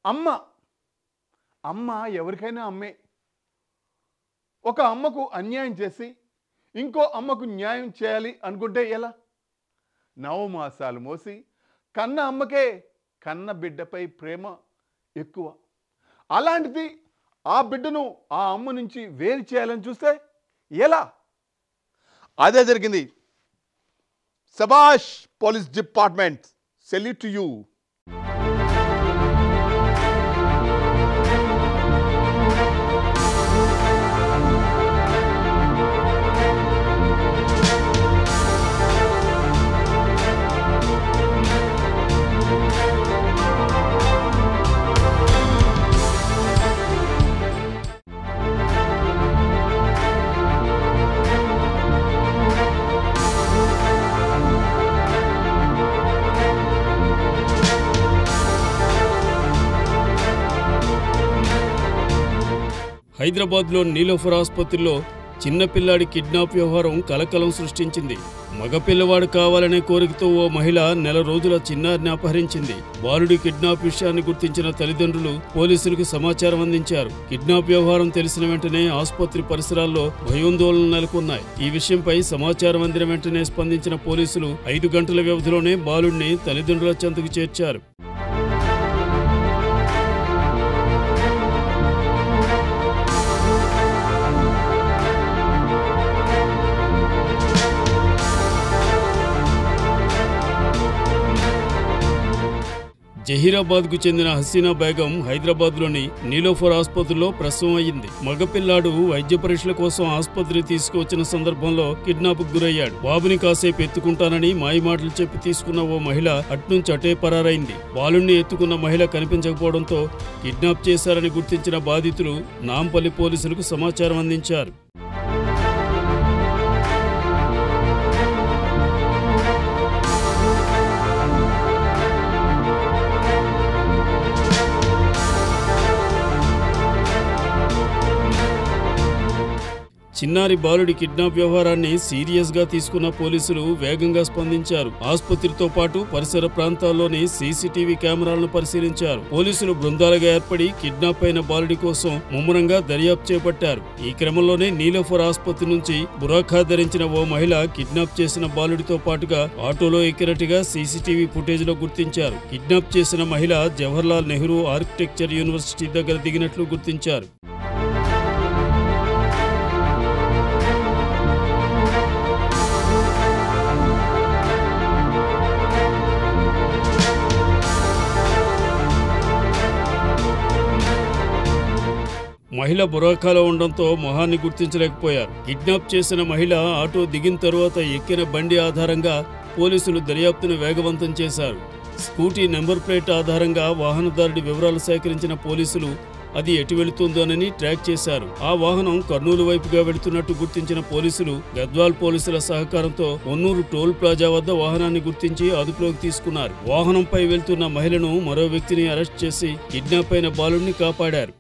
అమ్మ అమ్మ ఎవరికైనా అమ్మే. ఒక అమ్మకు అన్యాయం చేసి ఇంకో అమ్మకు న్యాయం చేయాలి అనుకుంటే ఎలా? నవమాసాలు మోసి కన్న అమ్మకే కన్న బిడ్డపై ప్రేమ ఎక్కువ. అలాంటిది ఆ బిడ్డను ఆ అమ్మ నుంచి వేరు చేయాలని చూస్తే ఎలా? అదే జరిగింది. శభాష్ police department, salute to you. హైదరాబాద్లో నీలోఫర్ ఆసుపత్రిలో చిన్నపిల్లాడి కిడ్నాప్ వ్యవహారం కలకలం సృష్టించింది. మగపిల్లవాడు కావాలనే కోరికతో ఓ మహిళ నెల రోజుల చిన్నారిని అపహరించింది. బాలుడి కిడ్నాప్ విషయాన్ని గుర్తించిన తల్లిదండ్రులు పోలీసులకు సమాచారం అందించారు. కిడ్నాప్ వ్యవహారం తెలిసిన వెంటనే ఆసుపత్రి పరిసరాల్లో భయోందోళనలు నెలకొన్నాయి. ఈ విషయంపై సమాచారం అందిన వెంటనే స్పందించిన పోలీసులు 5 గంటల వ్యవధిలోనే బాలుడిని తల్లిదండ్రుల చెంతకు చేర్చారు. జహీరాబాద్కు చెందిన హసీనా బేగం హైదరాబాద్లోని నీలోఫర్ ఆసుపత్రిలో ప్రసవం అయ్యింది. మగపిల్లాడు వైద్య పరీక్షల కోసం ఆసుపత్రి తీసుకువచ్చిన సందర్భంలో కిడ్నాప్ కు గురయ్యాడు. బాబుని కాసేపు ఎత్తుకుంటానని మాయమాటలు చెప్పి తీసుకున్న ఓ మహిళ అట్నుంచి అటే పరారైంది. బాలుణ్ణి ఎత్తుకున్న మహిళ కనిపించకపోవడంతో కిడ్నాప్ చేశారని గుర్తించిన బాధితులు నాంపల్లి పోలీసులకు సమాచారం అందించారు. చిన్నారి బాలుడి కిడ్నాప్ వ్యవహారాన్ని సీరియస్ గా తీసుకున్న పోలీసులు వేగంగా స్పందించారు. ఆసుపత్రితో పాటు పరిసర ప్రాంతాల్లోని సీసీటీవీ కెమెరాలను పరిశీలించారు. పోలీసులు బృందాలుగా ఏర్పడి కిడ్నాప్ అయిన బాలుడి కోసం ముమ్మరంగా దర్యాప్తు చేపట్టారు. ఈ క్రమంలోనే నీలోఫర్ ఆసుపత్రి నుంచి బురాఖా ధరించిన ఓ మహిళ కిడ్నాప్ చేసిన బాలుడితో పాటుగా ఆటోలో ఎక్కినట్టుగా సీసీటీవీ ఫుటేజ్ లో గుర్తించారు. కిడ్నాప్ చేసిన మహిళ జవహర్లాల్ నెహ్రూ ఆర్కిటెక్చర్ యూనివర్సిటీ దగ్గర దిగినట్లు గుర్తించారు. మహిళ బురాఖాలో ఉండడంతో మొహాన్ని గుర్తించలేకపోయారు. కిడ్నాప్ చేసిన మహిళ ఆటో దిగిన తరువాత ఎక్కిన బండి ఆధారంగా పోలీసులు దర్యాప్తును వేగవంతం చేశారు. స్కూటీ నెంబర్ ప్లేట్ ఆధారంగా వాహనదారుడి వివరాలు సేకరించిన పోలీసులు అది ఎటు వెళుతుందోనని ట్రాక్ చేశారు. ఆ వాహనం కర్నూలు వైపుగా వెళుతున్నట్టు గుర్తించిన పోలీసులు గద్వాల్ పోలీసుల సహకారంతో ఒన్నూరు టోల్ ప్లాజా వద్ద వాహనాన్ని గుర్తించి అదుపులోకి తీసుకున్నారు. వాహనంపై వెళ్తున్న మహిళను మరో వ్యక్తిని అరెస్ట్ చేసి కిడ్నాప్ అయిన బాలుడిని కాపాడారు.